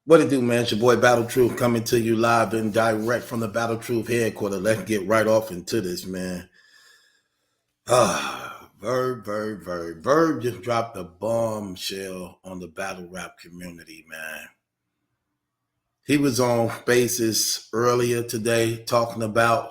What it do, man? It's your boy Battle Truth coming to you live and direct from the Battle Truth headquarters. Let's get right off into this, man. Verb just dropped a bombshell on the battle rap community, man. He was on Spaces earlier today talking about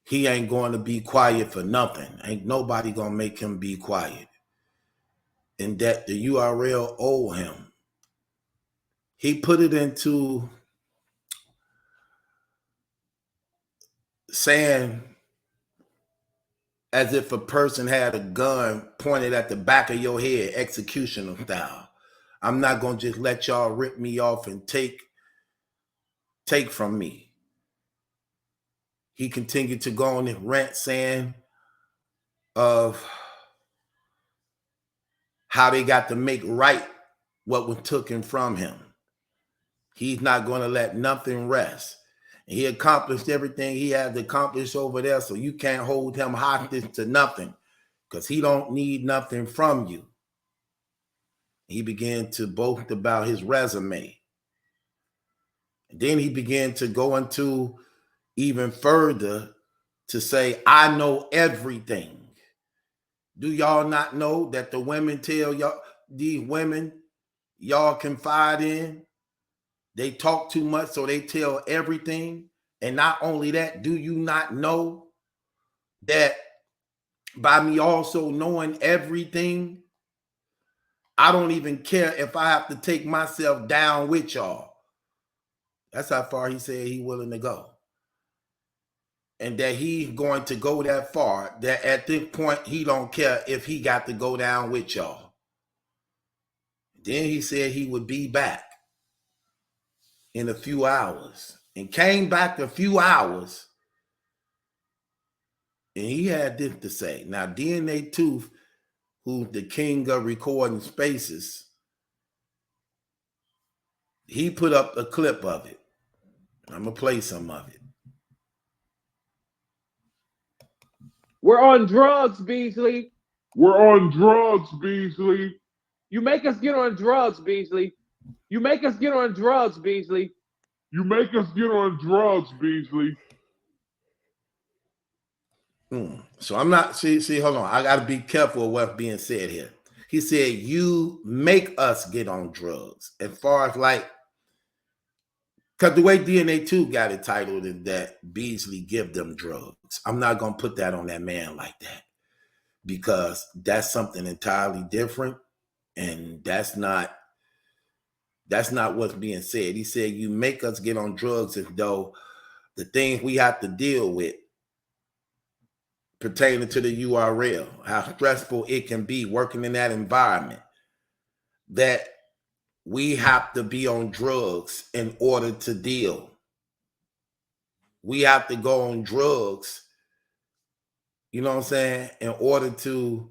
he ain't going to be quiet for nothing. Ain't nobody gonna make him be quiet. And that the URL owe him. He put it into saying as if a person had a gun pointed at the back of your head, executioner style. I'm not going to just let y'all rip me off and take from me. He continued to go on and rant saying of how they got to make right what was taken from him. He's not going to let nothing rest. And he accomplished everything he had to accomplish over there, so you can't hold him hostage to nothing because he don't need nothing from you. He began to boast about his resume. And then he began to go into even further to say, I know everything. Do y'all not know that the women tell y'all, these women y'all confide in, they talk too much, so they tell everything? And not only that, do you not know that by me also knowing everything, I don't even care if I have to take myself down with y'all. That's how far he said he's willing to go. And that he's going to go that far, that at this point, he don't care if he got to go down with y'all. Then he said he would be back in a few hours. And came back a few hours. And he had this to say. Now, DNA Tooth, who's the king of recording spaces, he put up a clip of it. I'm going to play some of it. We're on drugs, Beasley. We're on drugs, Beasley. You make us get on drugs, Beasley. You make us get on drugs, Beasley. You make us get on drugs, Beasley. So I'm not, see, hold on. I got to be careful of what's being said here. He said, you make us get on drugs. As far as like, because the way DNA 2 got it titled is that Beasley give them drugs. I'm not going to put that on that man like that because that's something entirely different. And that's not what's being said. He said, you make us get on drugs as though the things we have to deal with pertaining to the URL, how stressful it can be working in that environment, that we have to be on drugs in order to deal. We have to go on drugs, you know what I'm saying, in order to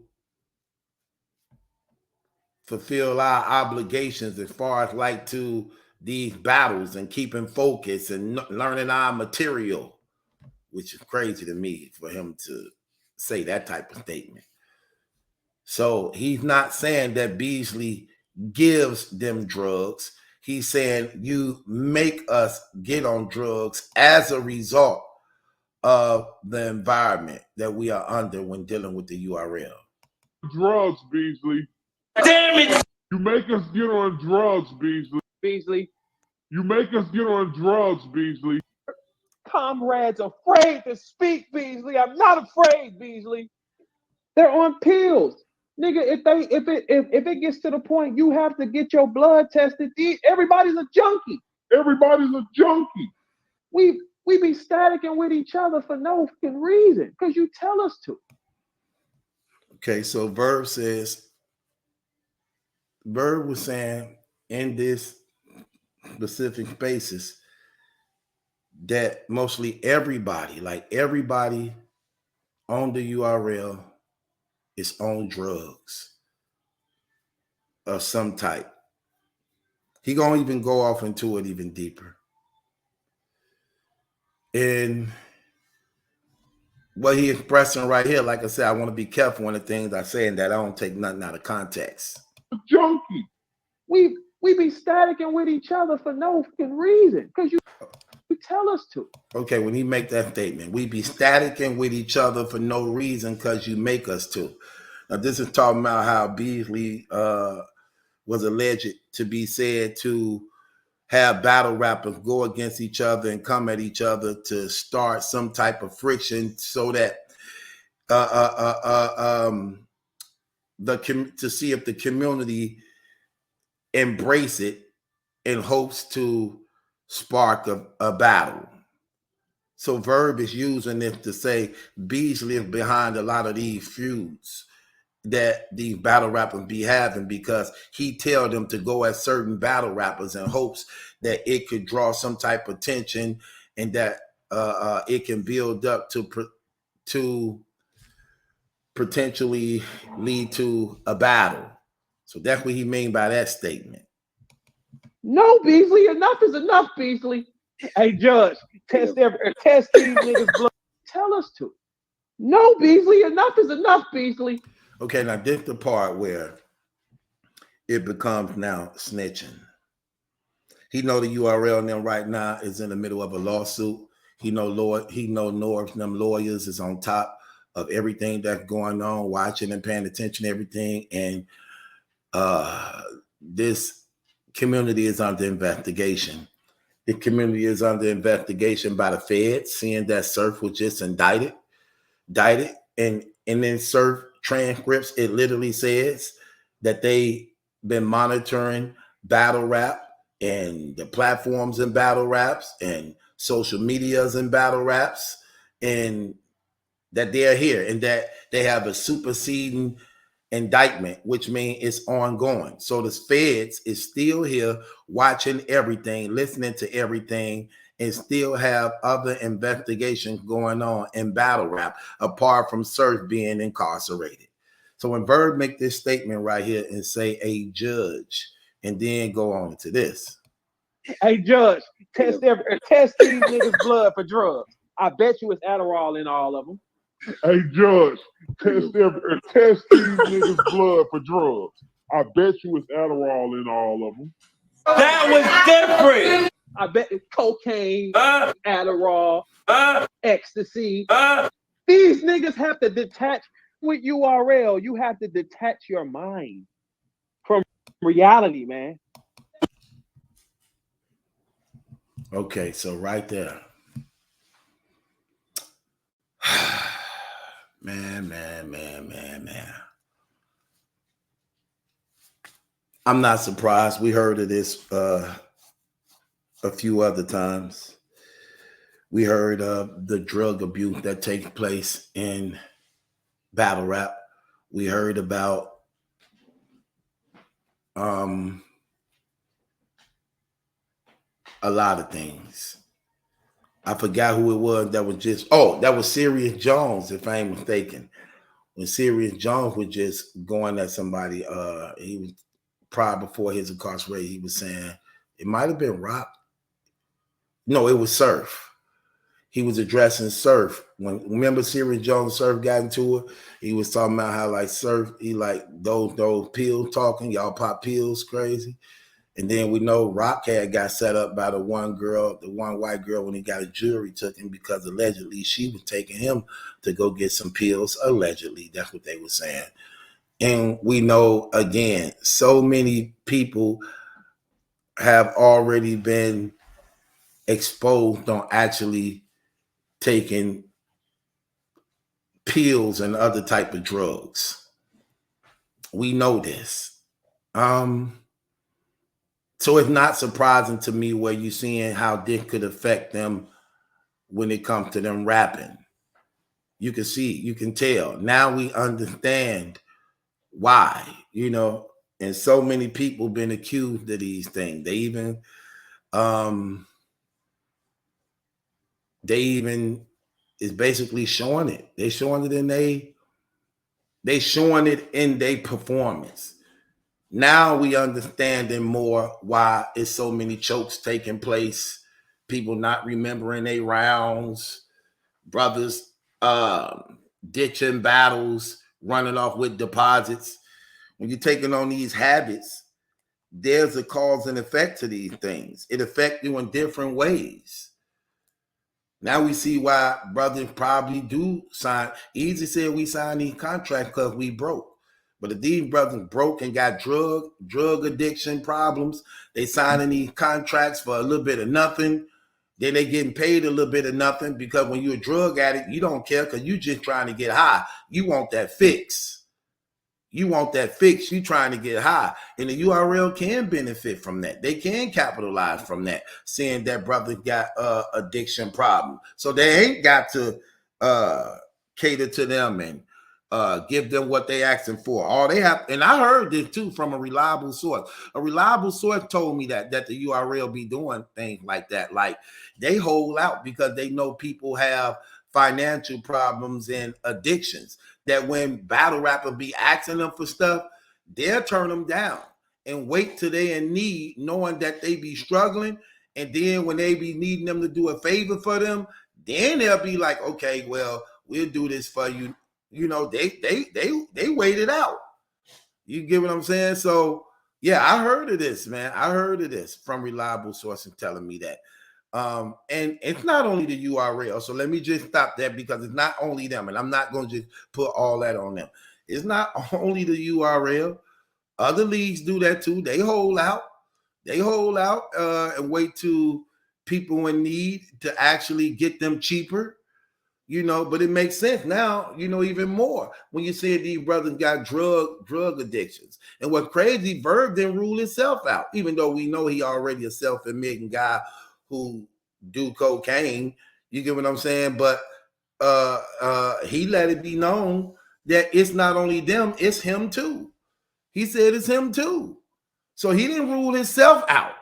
fulfill our obligations as far as like to these battles and keeping focus and learning our material, which is crazy to me for him to say that type of statement. So he's not saying that Beasley gives them drugs. He's saying you make us get on drugs as a result of the environment that we are under when dealing with the URL. Drugs, Beasley. Damn it! You make us get on drugs, Beasley. Beasley. You make us get on drugs, Beasley. Comrades afraid to speak, Beasley. I'm not afraid, Beasley. They're on pills. Nigga, if it gets to the point you have to get your blood tested, everybody's a junkie. Everybody's a junkie. We be staticking with each other for no fucking reason, because you tell us to. Okay, so Verb was saying in this specific spaces that mostly everybody, like everybody on the URL is on drugs of some type. He gonna even go off into it even deeper. And what he expressing right here, like I said, I want to be careful when the things I say and that I don't take nothing out of context. A junkie. We We be staticking with each other for no fucking reason. Because you tell us to. Okay, when he make that statement, we be staticking with each other for no reason because you make us to. Now, this is talking about how Beasley was alleged to be said to have battle rappers go against each other and come at each other to start some type of friction so that to see if the community embrace it in hopes to spark a battle. So Verb is using this to say Beasley is behind a lot of these feuds that these battle rappers be having because he tell them to go at certain battle rappers in hopes that it could draw some type of attention and that it can build up to potentially lead to a battle. So that's what he mean by that statement. No, Beasley, enough is enough, Beasley. Hey, Judge, test these niggas' blood. Tell us to. No, Beasley, enough is enough, Beasley. Okay, now this is the part where it becomes now snitching. He know the URL now right now is in the middle of a lawsuit. He know North them lawyers is on top of everything that's going on, watching and paying attention to everything. And this community is under investigation. The community is under investigation by the feds, seeing that Surf was just indicted. And then Surf transcripts, it literally says that they been monitoring battle rap and the platforms in battle raps and social medias in battle raps, and that they're here and that they have a superseding indictment, which means it's ongoing. So the feds is still here watching everything, listening to everything, and still have other investigations going on in battle rap apart from Surf being incarcerated. So when Verb make this statement right here and say a judge, and then go on to this. Hey, Judge, test these niggas' blood for drugs. I bet you it's Adderall in all of them. Hey, Judge, test these niggas' blood for drugs. I bet you it's Adderall in all of them. That was different. I bet it's cocaine, Adderall, ecstasy. These niggas have to detach with URL. You have to detach your mind from reality, man. Okay, so right there. Man. I'm not surprised. We heard of this a few other times. We heard of the drug abuse that takes place in battle rap. We heard about a lot of things. I forgot who it was that was just, that was Serious Jones, if I ain't mistaken. When Serious Jones was just going at somebody, he was prior before his incarceration, he was saying, it might have been Rock. No, it was Surf. He was addressing Surf. Remember Serious Jones, Surf got into it? He was talking about how like Surf, he like those pills talking, y'all pop pills crazy. And then we know Rock had got set up by the one white girl when he got a jury took him because allegedly she was taking him to go get some pills. Allegedly, that's what they were saying. And we know, again, so many people have already been exposed on actually taking pills and other type of drugs. We know this. So it's not surprising to me where you're seeing how this could affect them when it comes to them rapping. You can see, you can tell. Now we understand why, and so many people been accused of these things. They even is basically showing it. They showing it in their performance. Now we understanding more why it's so many chokes taking place, people not remembering their rounds, brothers ditching battles, running off with deposits. When you're taking on these habits there's a cause and effect to these things. It affects you in different ways. Now we see why brothers probably do sign. Easy said we signed these contracts because we broke. But if these brothers broke and got drug addiction problems, they signing these contracts for a little bit of nothing. Then they getting paid a little bit of nothing, because when you're a drug addict, you don't care because you just trying to get high. You want that fix. You want that fix. You trying to get high. And the URL can benefit from that. They can capitalize from that, seeing that brother got addiction problem. So they ain't got to cater to them and give them what they asking for. All they have, and I heard this too from a reliable source. A reliable source told me that the URL be doing things like that. Like they hold out because they know people have financial problems and addictions, that when battle rappers be asking them for stuff, they'll turn them down and wait till they in need, knowing that they be struggling. And then when they be needing them to do a favor for them, then they'll be like, okay, well, we'll do this for you. You know, they wait it out. You get what I'm saying? So yeah, I heard of this, man. I heard of this from reliable sources telling me that. And it's not only the URL. So let me just stop that, because it's not only them, and I'm not going to just put all that on them. It's not only the URL. Other leagues do that too. They hold out. And wait to people in need to actually get them cheaper. You know, but it makes sense now, you know, even more when you see these brothers got drug addictions. And what's crazy, Verb didn't rule himself out, even though we know he already a self-admitting guy who do cocaine. You get what I'm saying? But he let it be known that it's not only them, it's him too. He said it's him too. So he didn't rule himself out.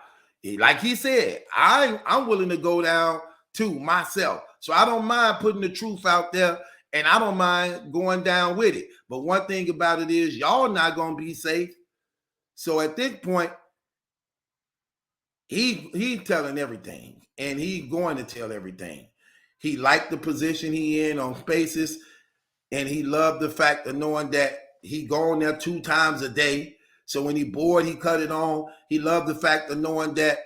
Like he said, I'm willing to go down too myself. So I don't mind putting the truth out there, and I don't mind going down with it. But one thing about it is y'all not going to be safe. So at this point, he's telling everything, and he's going to tell everything. He liked the position he in on Spaces, and he loved the fact of knowing that he going there 2 times a day. So when he bored, he cut it on. He loved the fact of knowing that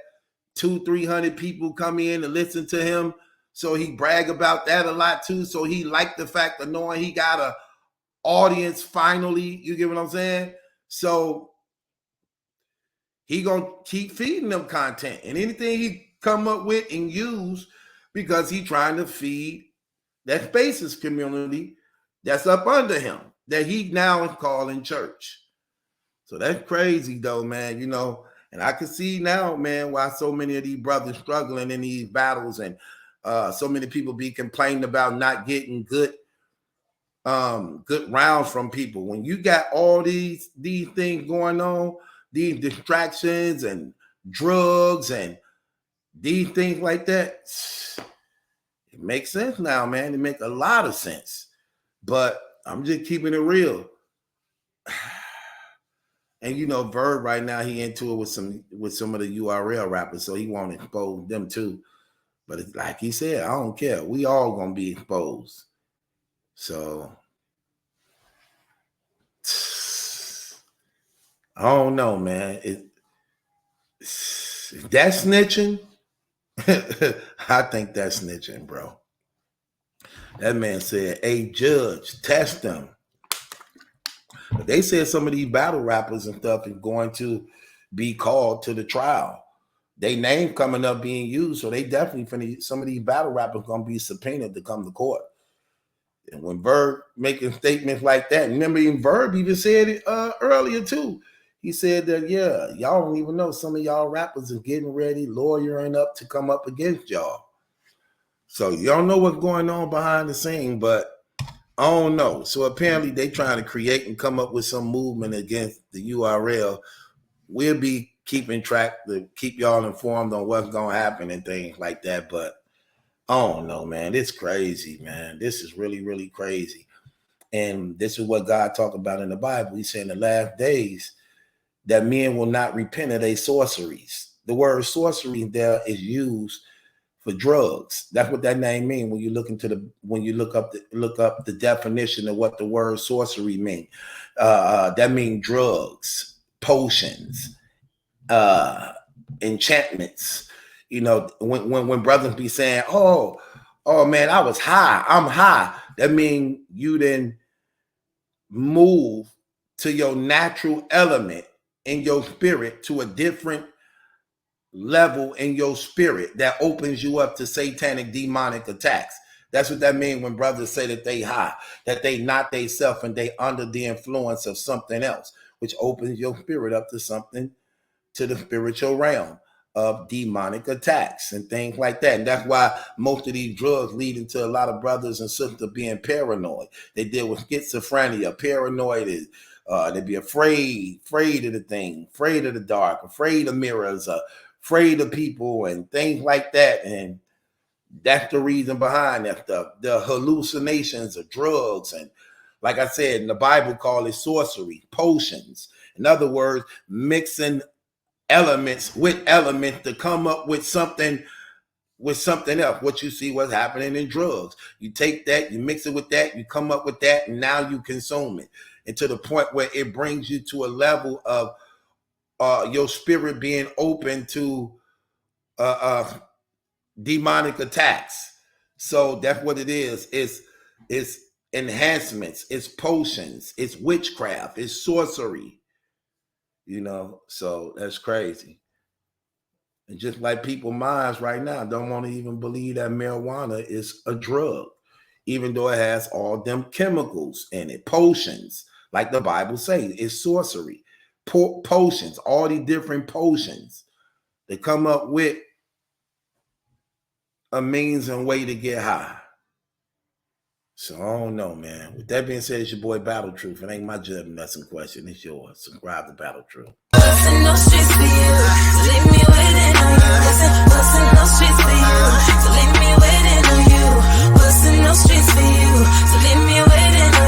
200-300 people come in to listen to him. So he brag about that a lot too. So he liked the fact of knowing he got a audience finally. You get what I'm saying? So he gonna keep feeding them content, and anything he come up with and use, because he trying to feed that Spaces community that's up under him, that he now is calling church. So that's crazy though, man. You know, and I can see now, man, why so many of these brothers struggling in these battles, and so many people be complaining about not getting good rounds from people. When you got all these things going on, these distractions and drugs and these things like that, it makes sense now, man. It makes a lot of sense. But I'm just keeping it real. And you know, Verb right now, he into it with some of the URL rappers, so he won't expose them too. But it's like he said, I don't care. We all gonna be exposed. So I don't know, man. Is that snitching? I think that's snitching, bro. That man said, "Hey, judge, test them." They said some of these battle rappers and stuff is going to be called to the trial. They name coming up being used, so they definitely some of these battle rappers gonna be subpoenaed to come to court. And when Verb making statements like that, remember even Verb even said it earlier too. He said that, yeah, y'all don't even know some of y'all rappers are getting ready, lawyering up to come up against y'all. So y'all know what's going on behind the scene, but I don't know. So apparently they trying to create and come up with some movement against the URL. We'll be keeping track to keep y'all informed on what's going to happen and things like that. But I don't know, man. It's crazy, man. This is really, really crazy. And this is what God talked about in the Bible. He said in the last days that men will not repent of their sorceries. The word sorcery there is used for drugs. That's what that name means when you look up the definition of what the word sorcery means. That means drugs, potions, enchantments. You know, when brothers be saying, oh man, I was high, I'm high. That means you then move to your natural element in your spirit to a different level in your spirit that opens you up to satanic demonic attacks. That's what that means when brothers say that they high, that they not they self and they under the influence of something else, which opens your spirit up to something, to the spiritual realm of demonic attacks and things like that. And that's why most of these drugs lead into a lot of brothers and sisters being paranoid. They deal with schizophrenia, paranoid. They be afraid of the thing, afraid of the dark, afraid of mirrors, afraid of people and things like that. And that's the reason behind that stuff. The hallucinations of drugs. And like I said, in the Bible, call it sorcery, potions. In other words, mixing elements with elements to come up with something else. What you see what's happening in drugs. You take that, you mix it with that, you come up with that, and now you consume it. And to the point where it brings you to a level of your spirit being open to demonic attacks. So that's what it is. It's enhancements, it's potions, it's witchcraft, it's sorcery. You know, so that's crazy. And just like people's minds right now don't want to even believe that marijuana is a drug, even though it has all them chemicals in it, potions, like the Bible says, it's sorcery, potions, all these different potions. They come up with a means and way to get high. So I don't know, man. With that being said, it's your boy Battle Truth. It ain't my judgment, that's a question. It's yours. Subscribe to Battle Truth. Bustin' no streets for you, so leave me waiting on you. Listen, bustin' no streets for you, so leave me waiting on you. Bustin' no streets for you, so leave me waiting on you.